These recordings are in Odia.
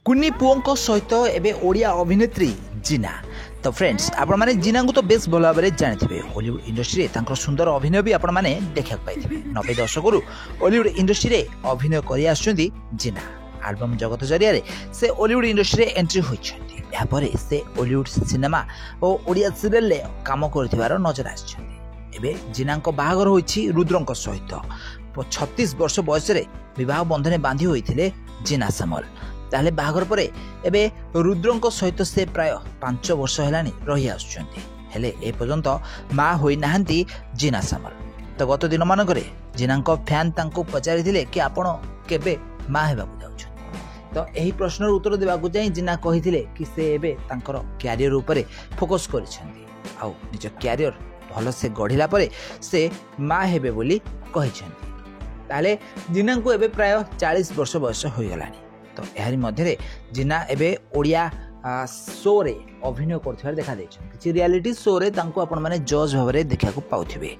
କୁନି ପୁଅଙ୍କ ସହିତ ଏବେ ଓଡ଼ିଆ ଅଭିନେତ୍ରୀ ଜିନା। ତ ଫ୍ରେଣ୍ଡସ୍, ଆପଣମାନେ ଜିନାଙ୍କୁ ତ ବେଶ ଭଲ ଭାବରେ ଜାଣିଥିବେ। ହଲିଉଡ୍ ଇଣ୍ଡଷ୍ଟ୍ରିରେ ତାଙ୍କର ସୁନ୍ଦର ଅଭିନୟ ବି ଆପଣମାନେ ଦେଖିବାକୁ ପାଇଥିବେ। 90 ଦଶକରୁ ହଲିଉଡ୍ ଇଣ୍ଡଷ୍ଟ୍ରିରେ ଅଭିନୟ କରି ଆସୁଛନ୍ତି ଜିନା। ଆଲବମ୍ ଜଗତ ଜରିଆରେ ସେ ହଲିଉଡ୍ ଇଣ୍ଡଷ୍ଟ୍ରିରେ ଏଣ୍ଟ୍ରି ହୋଇଛନ୍ତି। ଏହାପରେ ସେ ହଲିଉଡ୍ ସିନେମା ଓ ଓଡ଼ିଆ ସିରିଏଲରେ କାମ କରୁଥିବାର ନଜର ଆସିଛନ୍ତି। ଏବେ ଜିନାଙ୍କ ବାହାଘର ହୋଇଛି ରୁଦ୍ରଙ୍କ ସହିତ। 36 ବର୍ଷ ବୟସରେ ବିବାହ ବନ୍ଧନରେ ବାନ୍ଧି ହୋଇଥିଲେ ଜିନା ସାମଲ। ତାହେଲେ ବାହାଘର ପରେ ଏବେ ରୁଦ୍ରଙ୍କ ସହିତ ସେ ପ୍ରାୟ 5 ବର୍ଷ ହେଲାଣି ରହି ଆସୁଛନ୍ତି। ହେଲେ ଏପର୍ଯ୍ୟନ୍ତ ମା ହୋଇନାହାନ୍ତି ଜିନା ସାମଲ। ତ ଗତ ଦିନମାନଙ୍କରେ ଜିନାଙ୍କ ଫ୍ୟାନ୍ ତାଙ୍କୁ ପଚାରିଥିଲେ କି ଆପଣ କେବେ ମା ହେବାକୁ ଯାଉଛନ୍ତି। ତ ଏହି ପ୍ରଶ୍ନର ଉତ୍ତର ଦେବାକୁ ଯାଇ ଜିନା କହିଥିଲେ କି ସେ ଏବେ ତାଙ୍କର କ୍ୟାରିୟର ଉପରେ ଫୋକସ୍ କରିଛନ୍ତି। ଆଉ ନିଜ କ୍ୟାରିୟର ଭଲସେ ଗଢ଼ିଲା ପରେ ସେ ମା ହେବେ ବୋଲି କହିଛନ୍ତି। ତାହେଲେ ଜିନାଙ୍କୁ ଏବେ ପ୍ରାୟ 40 ବର୍ଷ ବୟସ ହୋଇଗଲାଣି। ତ ଏହାରି ମଧ୍ୟରେ ଜିନା ଏବେ ଓଡ଼ିଆ ଶୋରେ ଅଭିନୟ କରୁଥିବାର ଦେଖାଯାଇଛନ୍ତି। କିଛି ରିଆଲିଟି ଶୋରେ ତାଙ୍କୁ ଆପଣମାନେ ଜଜ୍ ଭାବରେ ଦେଖିବାକୁ ପାଉଥିବେ।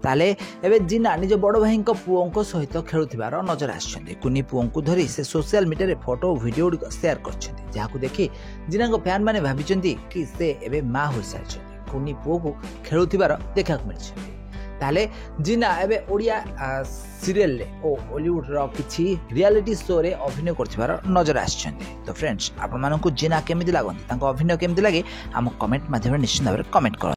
ତାହେଲେ ଏବେ ଜିନା ନିଜ ବଡ଼ ଭାଇଙ୍କ ପୁଅଙ୍କ ସହିତ ଖେଳୁଥିବାର ନଜର ଆସିଛନ୍ତି। କୁନି ପୁଅଙ୍କୁ ଧରି ସେ ସୋସିଆଲ ମିଡ଼ିଆରେ ଫଟୋ ଓ ଭିଡ଼ିଓ ଗୁଡ଼ିକ ସେୟାର କରିଛନ୍ତି, ଯାହାକୁ ଦେଖି ଜିନାଙ୍କ ଫ୍ୟାନ୍ ମାନେ ଭାବିଛନ୍ତି କି ସେ ଏବେ ମା ହୋଇସାରିଛନ୍ତି। କୁନି ପୁଅକୁ ଖେଳୁଥିବାର ଦେଖିବାକୁ ମିଳିଛନ୍ତି। ତାହେଲେ ଜିନା ଏବେ ଓଡ଼ିଆ ସିରିଏଲରେ ଓ ହଲିଉଡର କିଛି ରିଆଲିଟି ଶୋରେ ଅଭିନୟ କରୁଥିବାର ନଜର ଆସିଛନ୍ତି। ତ ଫ୍ରେଣ୍ଡସ୍, ଆପଣମାନଙ୍କୁ ଜିନା କେମିତି ଲାଗନ୍ତି, ତାଙ୍କ ଅଭିନୟ କେମିତି ଲାଗେ ଆମ କମେଣ୍ଟ ମାଧ୍ୟମରେ ନିଶ୍ଚିତ ଭାବରେ କମେଣ୍ଟ କରନ୍ତୁ।